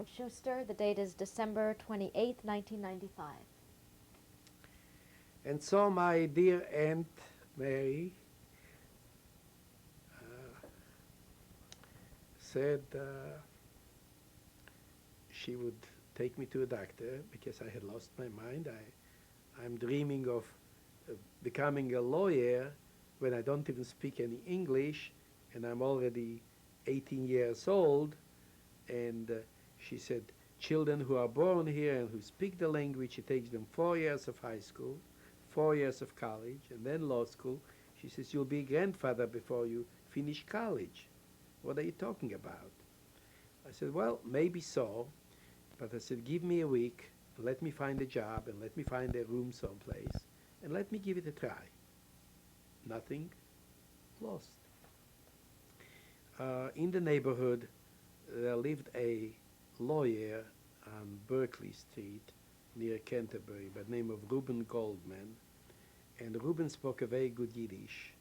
Schuster. The date is December 28th, 1995. And so my dear Aunt Mary uh, said she would take me to a doctor because I had lost my mind. I'm dreaming of becoming a lawyer when I don't even speak any English and I'm already 18 years old. And she said, children who are born here and who speak the language, it takes them 4 years of high school, 4 years of college, and then law school. She says, you'll be a grandfather before you finish college. What are you talking about? I said, well, maybe so. But I said, give me a week, and let me find a job, and let me find a room someplace, and let me give it a try. Nothing lost. In the neighborhood, there lived a lawyer on Berkeley Street near Canterbury by the name of Reuben Goldman. And Reuben spoke a very good Yiddish.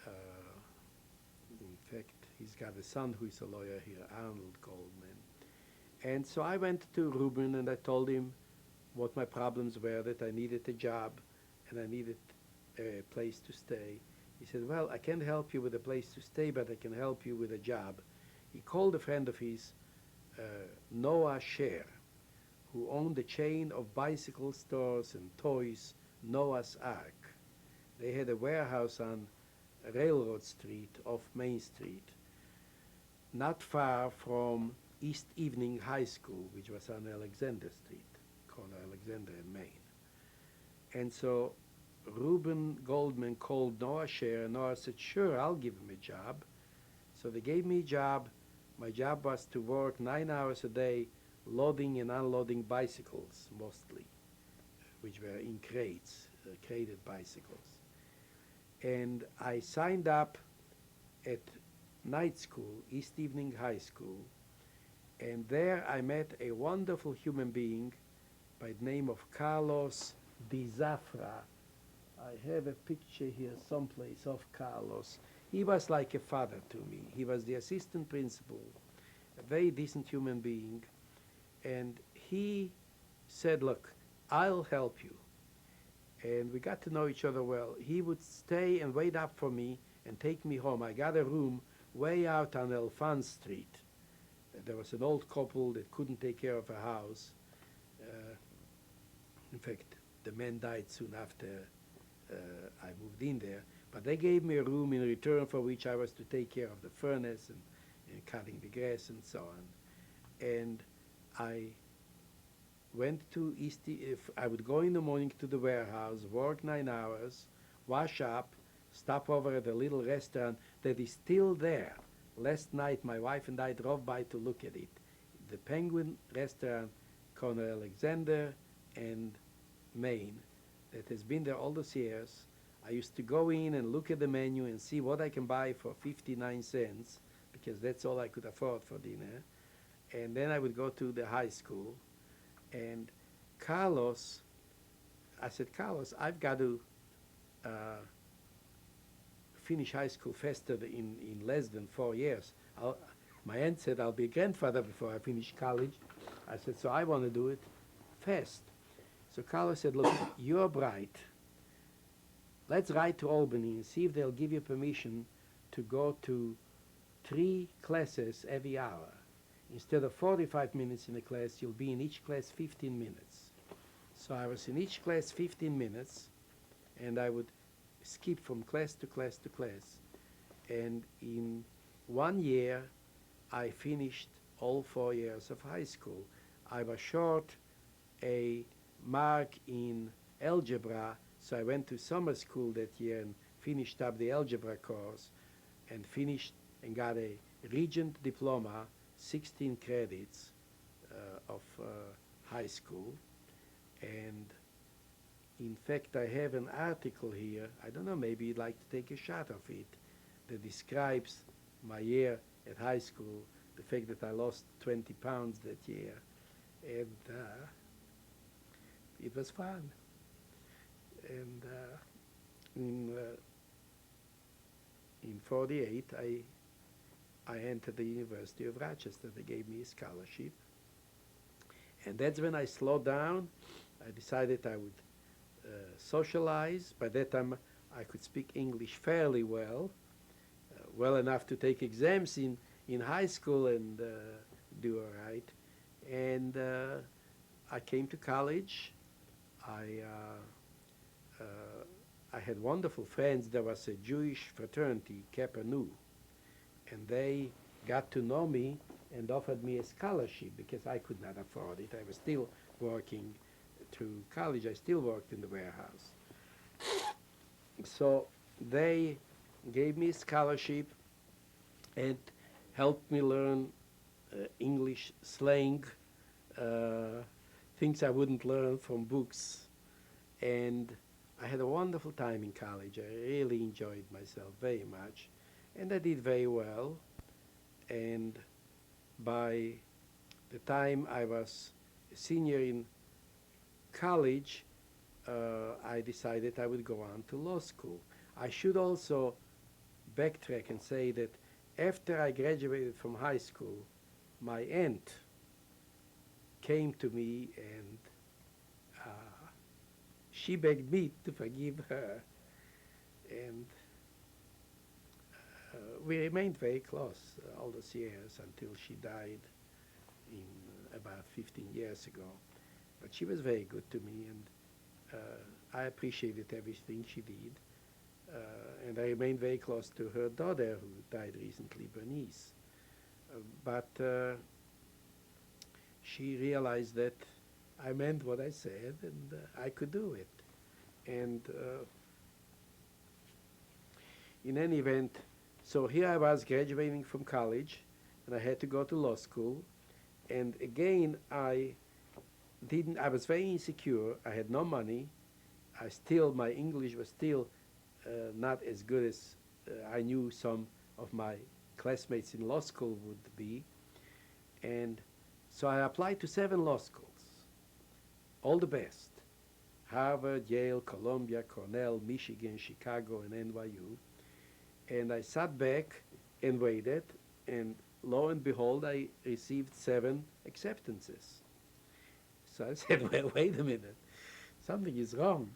Uh, in fact, he's got a son who is a lawyer here, Arnold Goldman. And so I went to Reuben and I told him what my problems were, that I needed a job and I needed a place to stay. He said, well, I can't help you with a place to stay, but I can help you with a job. He called a friend of his, uh, Noah Scher, who owned a chain of bicycle stores and toys, Noah's Ark. They had a warehouse on Railroad Street off Main Street, not far from East Evening High School, which was on Alexander Street, corner Alexander and Main. And so Reuben Goldman called Noah Scher, and Noah said, sure, I'll give him a job. So they gave me a job. My job was to work 9 hours a day, loading and unloading bicycles, mostly, which were in crates, crated bicycles. And I signed up at night school, East Evening High School, and there I met a wonderful human being by the name of Carlos Di Zafra. I have a picture here someplace of Carlos. He was like a father to me. He was the assistant principal, a very decent human being, and he said, look, I'll help you. And we got to know each other well. He would stay and wait up for me and take me home. I got a room way out on Elfan Street. There was an old couple that couldn't take care of a house. In fact, the man died soon after I moved in there. But they gave me a room in return for which I was to take care of the furnace and cutting the grass and so on. And I went to if I would go in the morning to the warehouse, work 9 hours, wash up, stop over at a little restaurant that is still there. Last night my wife and I drove by to look at it. The Penguin Restaurant, corner Alexander and Main, that has been there all those years. I used to go in and look at the menu and see what I can buy for 59 cents, because that's all I could afford for dinner. And then I would go to the high school. And Carlos, I said, Carlos, I've got to uh, finish high school faster in less than 4 years. My aunt said I'll be a grandfather before I finish college. I said, so I want to do it fast. So Carlos said, look, you're bright. Let's write to Albany and see if they'll give you permission to go to 3 classes every hour. Instead of 45 minutes in a class, you'll be in each class 15 minutes. So I was in each class 15 minutes, and I would skip from class to class to class. And in 1 year, I finished all 4 years of high school. I was short a mark in algebra, so I went to summer school that year and finished up the algebra course and finished and got a Regent diploma, 16 credits of high school. And in fact, I have an article here, I don't know, maybe you'd like to take a shot of it, that describes my year at high school, the fact that I lost 20 pounds that year. And it was fun. And in 48, I entered the University of Rochester. They gave me a scholarship. And that's when I slowed down. I decided I would socialize. By that time, I could speak English fairly well, well enough to take exams in high school and do all right. And I came to college. I uh, I had wonderful friends. There was a Jewish fraternity, Kappa Nu, and they got to know me and offered me a scholarship because I could not afford it. I was still working through college. I still worked in the warehouse. So they gave me a scholarship and helped me learn English slang, uh, things I wouldn't learn from books. And I had a wonderful time in college. I really enjoyed myself very much. And I did very well. And by the time I was a senior in college, I decided I would go on to law school. I should also backtrack and say that after I graduated from high school, my aunt came to me and uh, she begged me to forgive her. And we remained very close all those years until she died in about 15 years ago. But she was very good to me, and I appreciated everything she did. And I remained very close to her daughter, who died recently, Bernice. But she realized that I meant what I said, and I could do it. And in any event, so here I was graduating from college, and I had to go to law school. And again, I was very insecure. I had no money. My English was still not as good as I knew some of my classmates in law school would be. And so I applied to 7 law schools, all the best: Harvard, Yale, Columbia, Cornell, Michigan, Chicago, and NYU. And I sat back and waited, and lo and behold, I received 7 acceptances. So I said, well, wait a minute, something is wrong.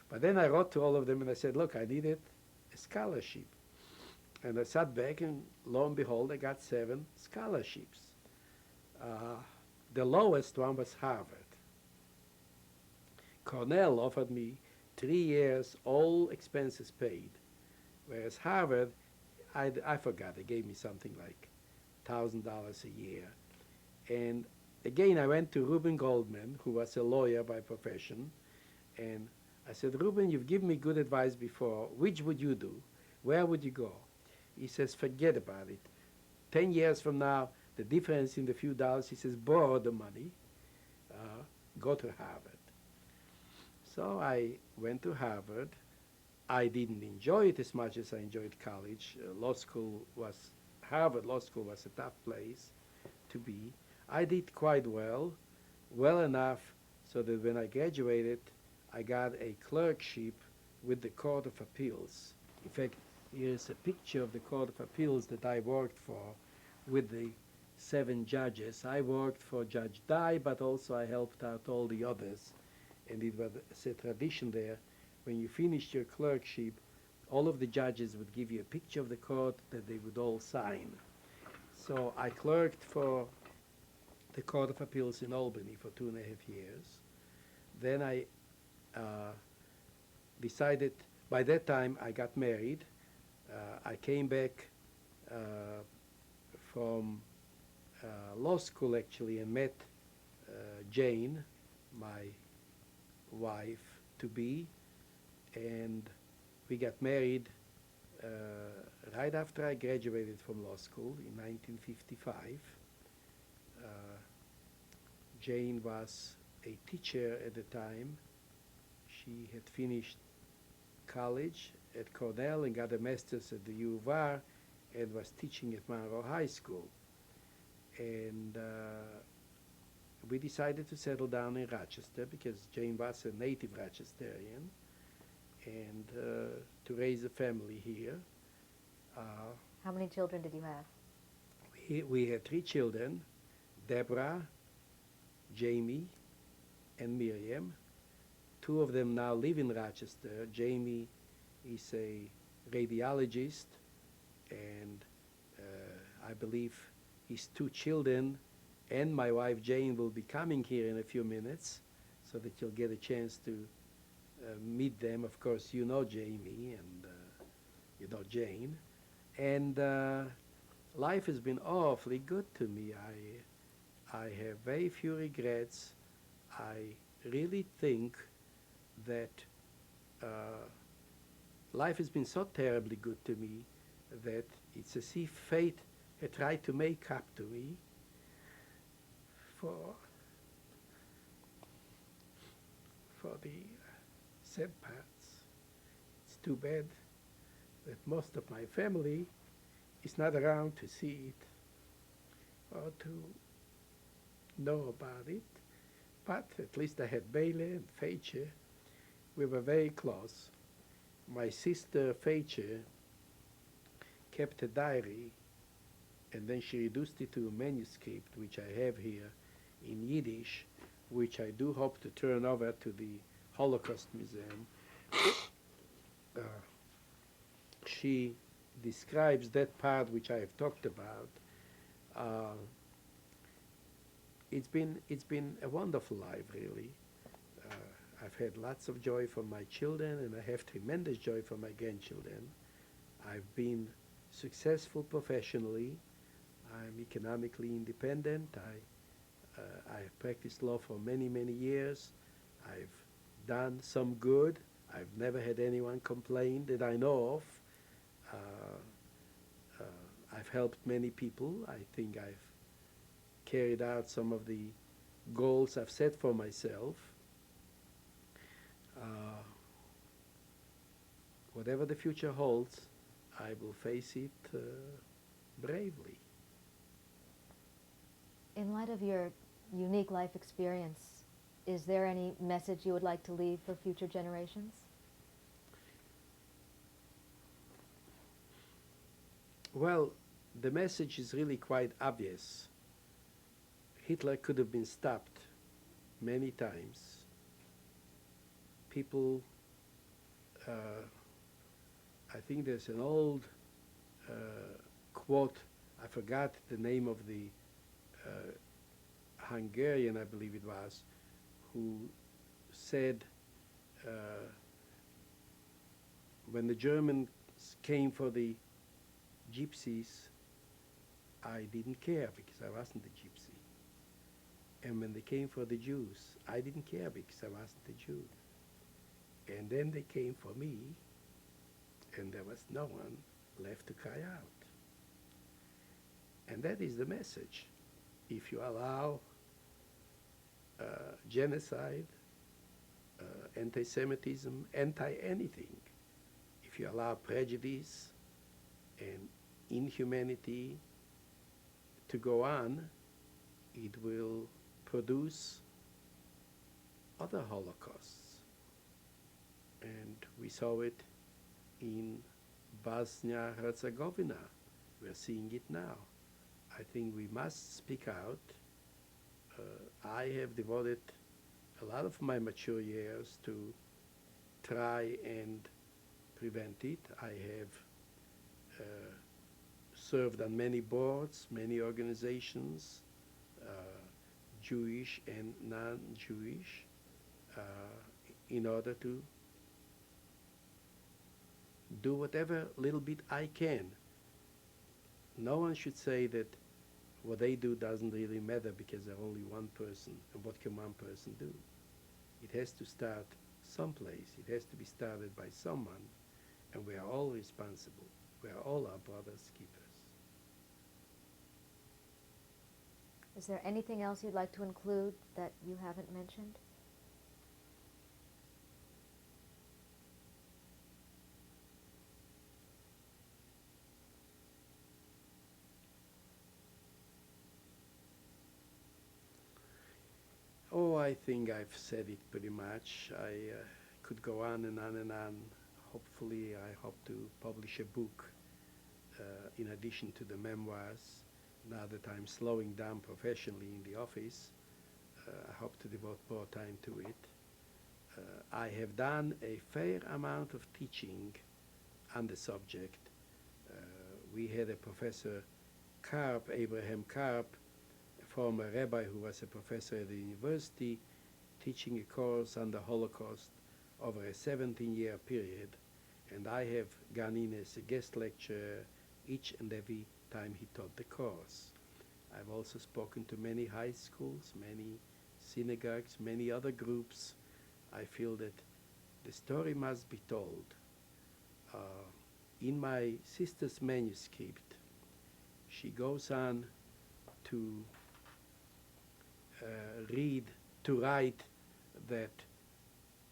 But then I wrote to all of them and I said, look, I needed a scholarship. And I sat back, and lo and behold, I got 7 scholarships. The lowest one was Harvard. Cornell offered me 3 years, all expenses paid, whereas Harvard, I forgot, they gave me something like $1,000 a year. And again, I went to Reuben Goldman, who was a lawyer by profession, and I said, Reuben, you've given me good advice before. Which would you do? Where would you go? He says, forget about it. 10 years from now, the difference in the few dollars, he says, borrow the money, go to Harvard. So I went to Harvard. I didn't enjoy it as much as I enjoyed college. Harvard Law School was a tough place to be. I did quite well, well enough so that when I graduated, I got a clerkship with the Court of Appeals. In fact, here's a picture of the Court of Appeals that I worked for with the 7 judges. I worked for Judge Dye, but also I helped out all the others. And it was a tradition there. When you finished your clerkship, all of the judges would give you a picture of the court that they would all sign. So I clerked for the Court of Appeals in Albany for 2.5 years. Then I decided, by that time I got married. I came back from law school actually and met Jane, my wife-to-be, and we got married right after I graduated from law school in 1955. Jane was a teacher at the time. She had finished college at Cornell and got a master's at the U of R and was teaching at Monroe High School. And we decided to settle down in Rochester because Jane was a native Rochesterian, and to raise a family here. How many children did you have? We had 3 children: Deborah, Jamie and Miriam. Two of them now live in Rochester. Jamie is a radiologist, and I believe his two children and my wife Jane will be coming here in a few minutes so that you'll get a chance to meet them. Of course, you know Jamie and you know Jane. And life has been awfully good to me. I have very few regrets. I really think that uh, life has been so terribly good to me that it's as if fate had tried to make up to me for the sad parts. It's too bad that most of my family is not around to see it or to know about it. But at least I had Bele and Feiche. We were very close. My sister Feiche kept a diary, and then she reduced it to a manuscript, which I have here in Yiddish, which I do hope to turn over to the Holocaust Museum. Uh, she describes that part which I have talked about. Uh, it's been a wonderful life, really. I've had lots of joy from my children, and I have tremendous joy from my grandchildren. I've been successful professionally. I'm economically independent. I've practiced law for many, many years. I've done some good. I've never had anyone complain that I know of. I've helped many people. I think I've carried out some of the goals I've set for myself. Uh, Whatever the future holds, I will face it bravely. In light of your unique life experience, is there any message you would like to leave for future generations? Well, the message is really quite obvious. Hitler could have been stopped many times. People, I think there's an old uh, quote, I forgot the name of the uh, Hungarian, I believe it was, who said uh, when the Germans came for the gypsies, I didn't care because I wasn't a gypsy. And when they came for the Jews, I didn't care because I wasn't a Jew. And then they came for me, and there was no one left to cry out. And that is the message. If you allow genocide, anti-Semitism, anti-anything, if you allow prejudice and inhumanity to go on, it will produce other Holocausts. And we saw it in Bosnia-Herzegovina. We're seeing it now. I think we must speak out. I have devoted a lot of my mature years to try and prevent it. I have served on many boards, many organizations, Jewish and non-Jewish, in order to do whatever little bit I can. No one should say that what they do doesn't really matter because they're only one person, and what can one person do? It has to start someplace. It has to be started by someone, and we are all responsible. We are all our brother's keepers. Is there anything else you'd like to include that you haven't mentioned? Oh, I think I've said it pretty much. I could go on and on and on. Hopefully, I hope to publish a book in addition to the memoirs. Now that I'm slowing down professionally in the office, I hope to devote more time to it. I have done a fair amount of teaching on the subject. We had a professor, Karp, Abraham Karp, a former rabbi who was a professor at the university, teaching a course on the Holocaust over a 17-year period, and I have gone in as a guest lecturer each and every time he taught the course. I've also spoken to many high schools, many synagogues, many other groups. I feel that the story must be told. In my sister's manuscript, she goes on to write that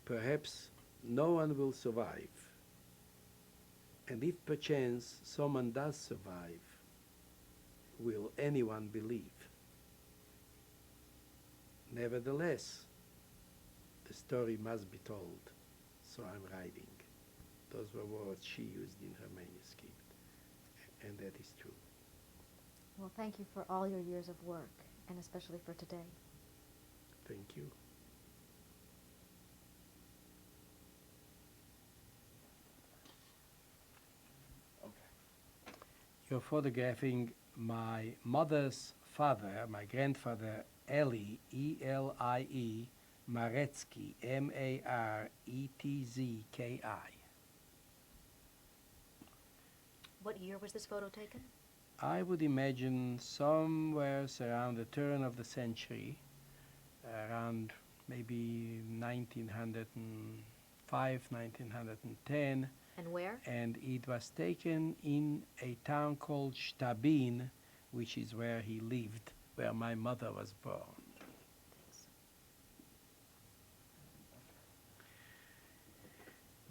perhaps no one will survive. And if perchance someone does survive, will anyone believe? Nevertheless, the story must be told, so I'm writing. Those were words she used in her manuscript, and that is true. Well, thank you for all your years of work, and especially for today. Thank you. You're photographing my mother's father, my grandfather, Eli, E-L-I-E, Maretsky, M-A-R-E-T-Z-K-I. What year was this photo taken? I would imagine somewhere around the turn of the century, around maybe 1905, 1910. And where? And it was taken in a town called Stabin, which is where he lived, where my mother was born. Thanks.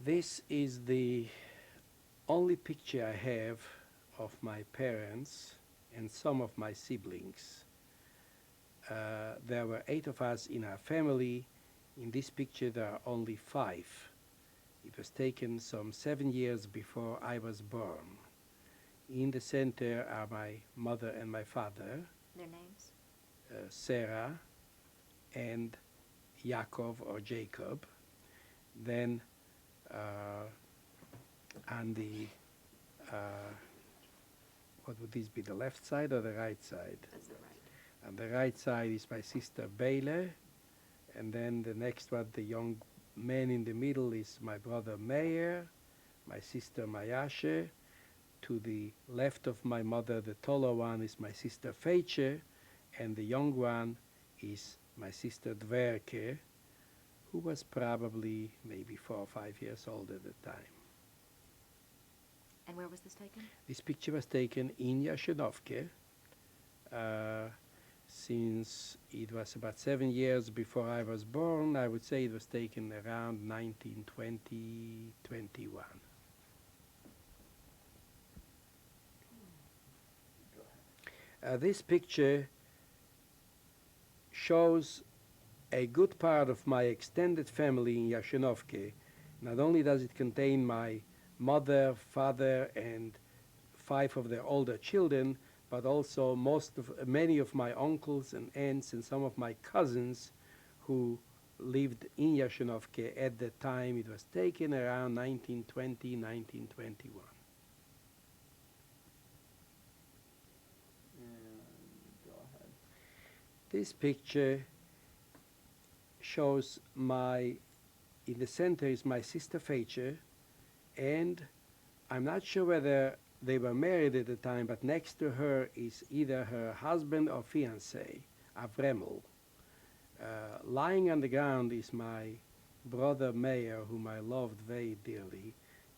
This is the only picture I have of my parents and some of my siblings. There were 8 of us in our family. In this picture there are only 5. It was taken some 7 years before I was born. In the center are my mother and my father, Their names? Sarah and Yaakov or Jacob. Then on the, what would this be, the left side or the right side? That's the right. On the right side is my sister Bele, and then the next one, the young man in the middle, is my brother Meir, my sister Mayashe. To the left of my mother, the taller one, is my sister Feiche, and the young one is my sister Dverke, who was probably maybe 4 or 5 years old at the time. And where was this taken? This picture was taken in Yashenovke, since it was about 7 years before I was born. I would say it was taken around 1920, 21. This picture shows a good part of my extended family in Yashenovke. Not only does it contain my mother, father, and 5 of their older children, but also many of my uncles and aunts and some of my cousins who lived in Yashenovke at the time it was taken, around 1920, 1921. Go ahead. This picture shows in the center is my sister Feiche, and I'm not sure whether they were married at the time, but next to her is either her husband or fiancé, Avremel. Lying on the ground is my brother Meir, whom I loved very dearly,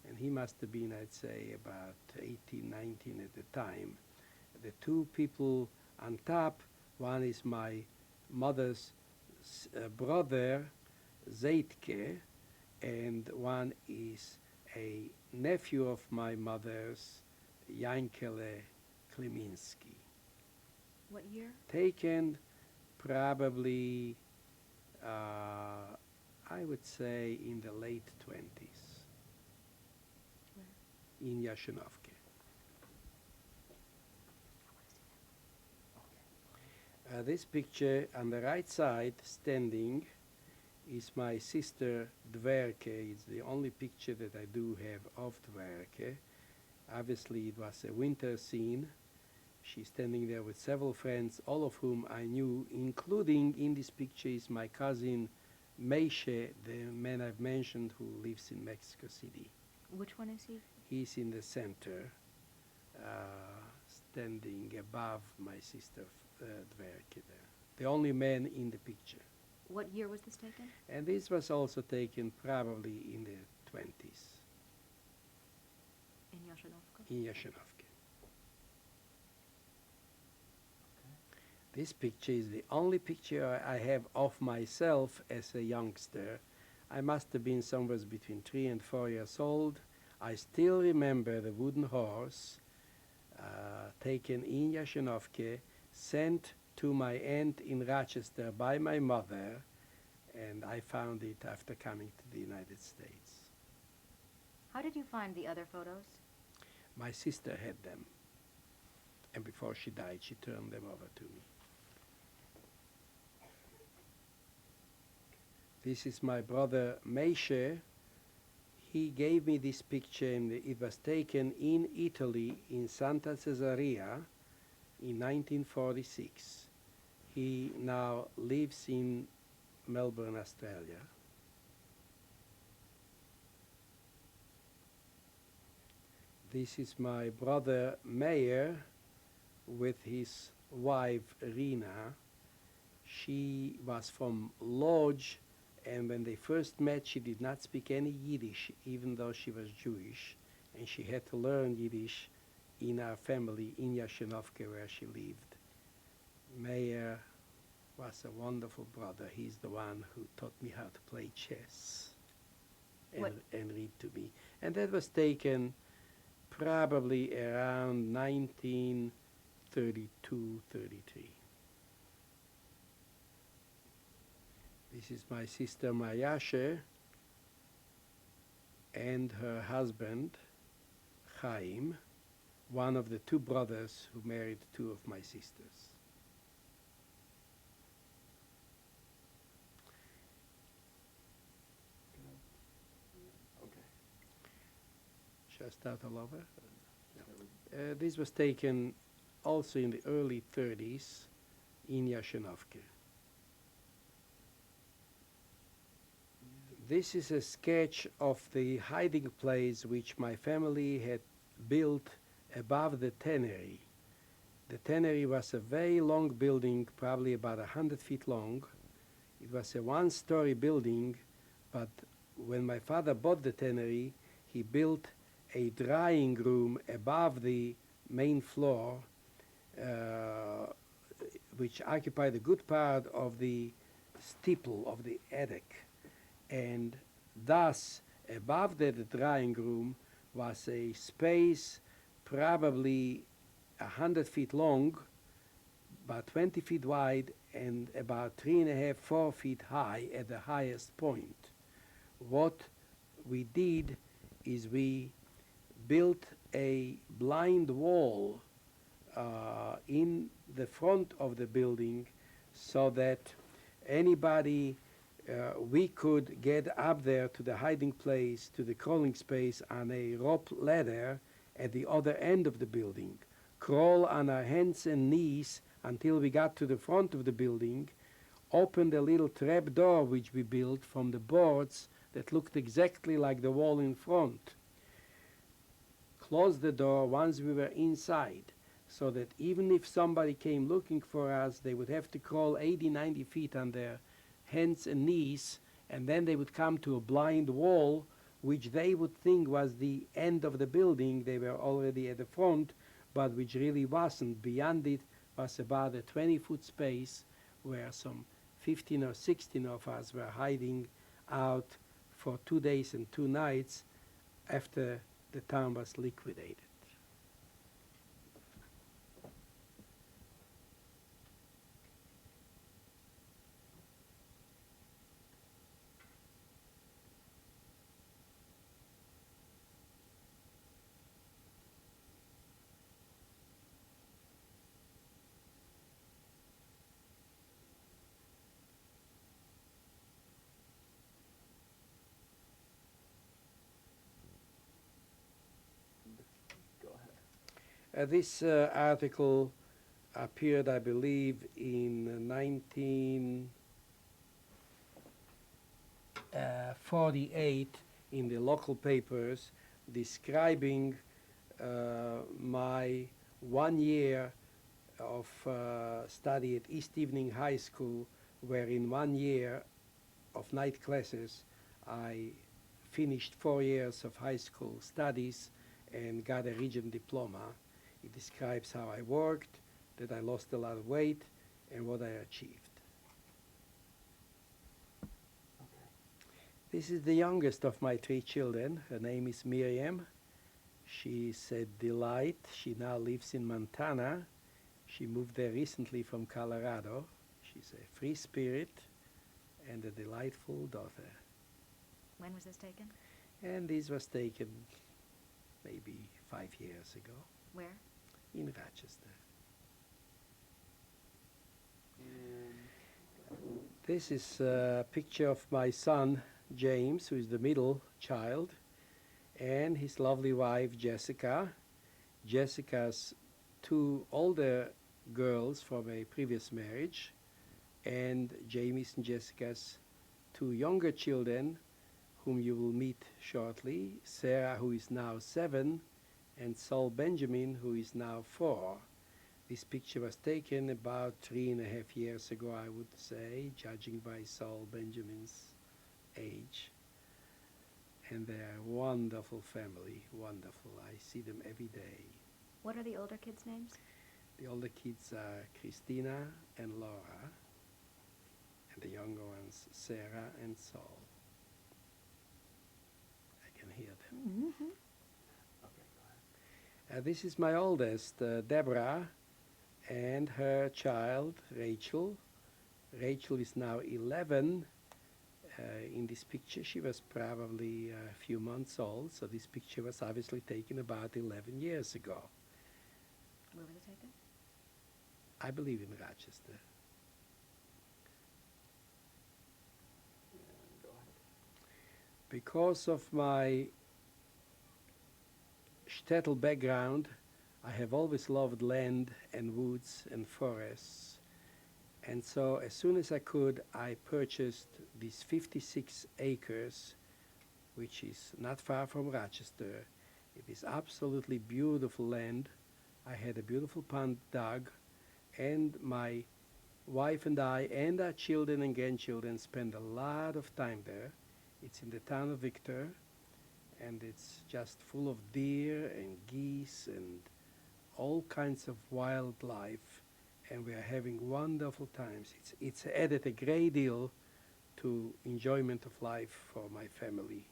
and he must have been, I'd say, about 18, 19 at the time. The 2 people on top, one is my mother's brother, Zeitke, and one is a nephew of my mother's, Yankele Kliminski. What year? Taken probably, I would say, in the late 20s. Where? In Yashenovke. This picture on the right side, standing, is my sister Dverke. It's the only picture that I do have of Dverke. Obviously, it was a winter scene. She's standing there with several friends, all of whom I knew, including in this picture is my cousin Meishe, the man I've mentioned who lives in Mexico City. Which one is he? He's in the center, standing above my sister Dverke there. The only man in the picture. What year was this taken? And this was also taken probably in the 20s In Yashinovka. in Yashinovka. This picture is the only picture I have of myself as a youngster. I must have been somewhere between 3 and 4 years old. I still remember the wooden horse taken in Yashinovka, sent to my aunt in Rochester by my mother, and I found it after coming to the United States. How did you find the other photos? My sister had them, and before she died, she turned them over to me. This is my brother Meishe. He gave me this picture, and it was taken in Italy, in Santa Caesarea, in 1946. He now lives in Melbourne, Australia. This is my brother Meyer with his wife Rina. She was from Lodz, and when they first met, she did not speak any Yiddish, even though she was Jewish, and she had to learn Yiddish in our family in Yashinovka, where she lived. Meyer was a wonderful brother. He's the one who taught me how to play chess and read to me. And that was taken probably around 1932, 33. This is my sister Mayashe and her husband, Chaim, one of the two brothers who married two of my sisters. Okay. Shall I start all over? This was taken also in the early 30s in Yashinovka. This is a sketch of the hiding place which my family had built above the tannery. The tannery was a very long building, probably about 100 feet long. It was a one-story building, but when my father bought the tannery, he built a drying room above the main floor, which occupied a good part of the steeple of the attic. And thus, above the drying room was a space probably 100 feet long, about 20 feet wide, and about 3.5, 4 feet high at the highest point. What we did is we built a blind wall in the front of the building so that anybody we could get up there to the hiding place, to the crawling space on a rope ladder at the other end of the building, crawl on our hands and knees until we got to the front of the building, open the little trap door which we built from the boards that looked exactly like the wall in front, close the door once we were inside, so that even if somebody came looking for us, they would have to crawl 80, 90 feet on their hands and knees, and then they would come to a blind wall, which they would think was the end of the building. They were already at the front, but which really wasn't. Beyond it was about a 20-foot space where some 15 or 16 of us were hiding out for 2 days and 2 nights after the town was liquidated. This article appeared, I believe, in 1948 in the local papers, describing my 1 year of study at East Evening High School, where in 1 year of night classes I finished 4 years of high school studies and got a region diploma. It describes how I worked, that I lost a lot of weight, and what I achieved. Okay. This is the youngest of my 3 children. Her name is Miriam. She's a delight. She now lives in Montana. She moved there recently from Colorado. She's a free spirit and a delightful daughter. When was this taken? And this was taken maybe 5 years ago Where? in Rochester. And This is a picture of my son, James, who is the middle child, and his lovely wife, Jessica. Jessica's 2 older girls from a previous marriage, and Jamie's and Jessica's 2 younger children, whom you will meet shortly, Sarah, who is now 7, and Saul Benjamin, who is now 4. This picture was taken about 3.5 years ago, I would say, judging by Saul Benjamin's age. And they're a wonderful family, wonderful. I see them every day. What are the older kids' names? The older kids are Christina and Laura, and the younger ones, Sarah and Saul. I can hear them. Mm-hmm. okay, go ahead. This is my oldest, Deborah, and her child, Rachel. Rachel is now 11. In this picture, she was probably a few months old, so this picture was obviously taken about 11 years ago. Where was it taken? I believe in Rochester. And go ahead. Because of my shtetl background, I have always loved land and woods and forests. And so as soon as I could, I purchased these 56 acres, which is not far from Rochester. It is absolutely beautiful land. I had a beautiful pond dug, and my wife and I and our children and grandchildren spend a lot of time there. It's in the town of Victor, and it's just full of deer and geese and all kinds of wildlife, and we are having wonderful times. It's added a great deal to enjoyment of life for my family.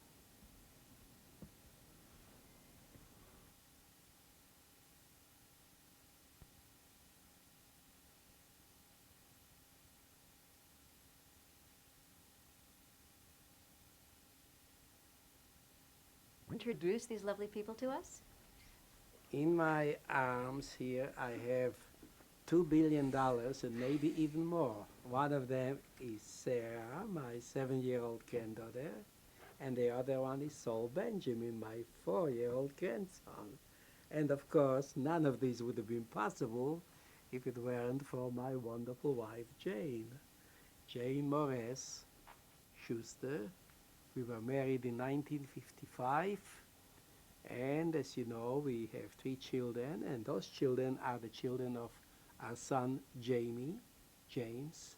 Introduce these lovely people to us? In my arms here, I have $2 billion and maybe even more. One of them is Sarah, my 7-year-old granddaughter, and the other one is Saul Benjamin, my 4-year-old grandson. And of course, none of these would have been possible if it weren't for my wonderful wife, Jane Morris Schuster. We were married in 1955. And as you know, we have 3 children, and those children are the children of our son, James,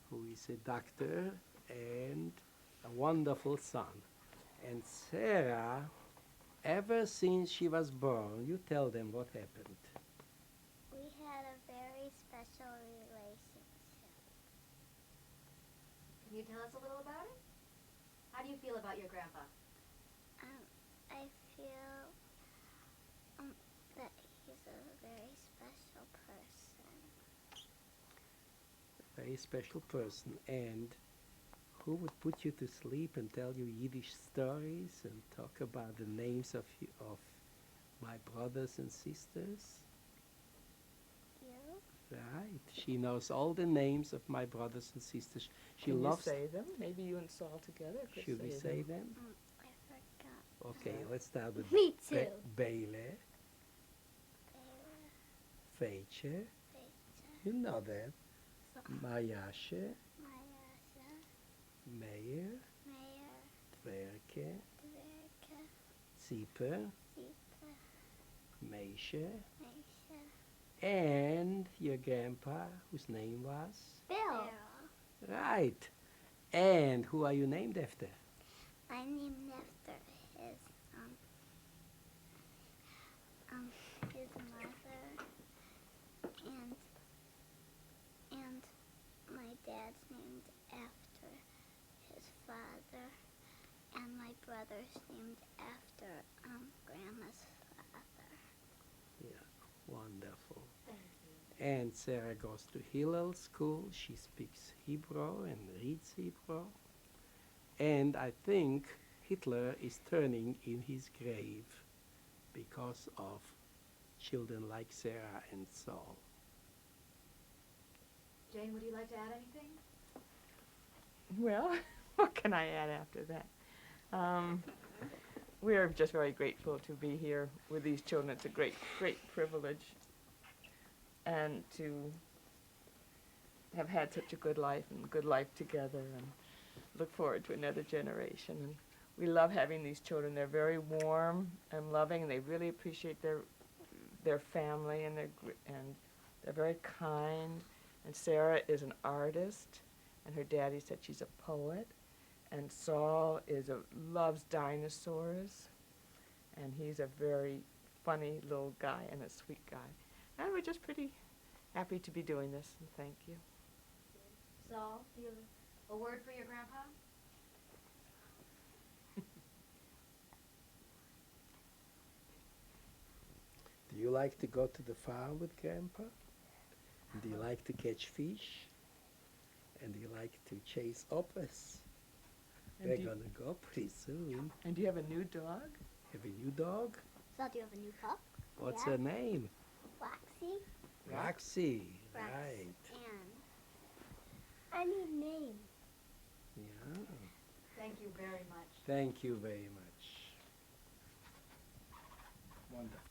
who is a doctor and a wonderful son. And Sarah, ever since she was born, you tell them what happened. We had a very special relationship. Can you tell us a little about it? How do you feel about your grandpa? I feel that he's a very special person. Very special person. And who would put you to sleep and tell you Yiddish stories and talk about the names of my brothers and sisters? You? Right. She knows all the names of my brothers and sisters. She Can loves. you say them? Maybe you and Saul together could Should we say them? I forgot. Okay, let's start with Me too. Bailey. Bailey, Feiche. Fecha, You know that. So, Mayashe. Mayasha, Meir. Mayor, Twerke. Dwerke, Zipe. Zipa, Meishe. Meisha, And your grandpa, whose name was? Bill. Right. And who are you named after? I'm named after his his mother, and my dad's named after his father, and my brother's named after Grandma's father. Wonderful. And Sarah goes to Hillel school. She speaks Hebrew and reads Hebrew. And I think Hitler is turning in his grave because of children like Sarah and Saul. Jane, would you like to add anything? Well, what can I add after that? We are just very grateful to be here with these children. It's a great, great privilege, and to have had such a good life together, and look forward to another generation. And we love having these children. They're very warm and loving, and they really appreciate their family, and they're very kind. And Sarah is an artist, and her daddy said she's a poet. And Saul loves dinosaurs, and he's a very funny little guy and a sweet guy. And we're just pretty happy to be doing this, and thank you. Saul, do you have a word for your grandpa? Do you like to go to the farm with Grandpa? Do you like to catch fish? And do you like to chase operas? And We're do you- gonna go pretty soon. And do you have a new dog? Have a new dog? So do you have a new pup? What's Yeah. her name? Roxy. Roxy. Rox. Right. And I need name. Yeah. Thank you very much. Thank you very much. Wonderful.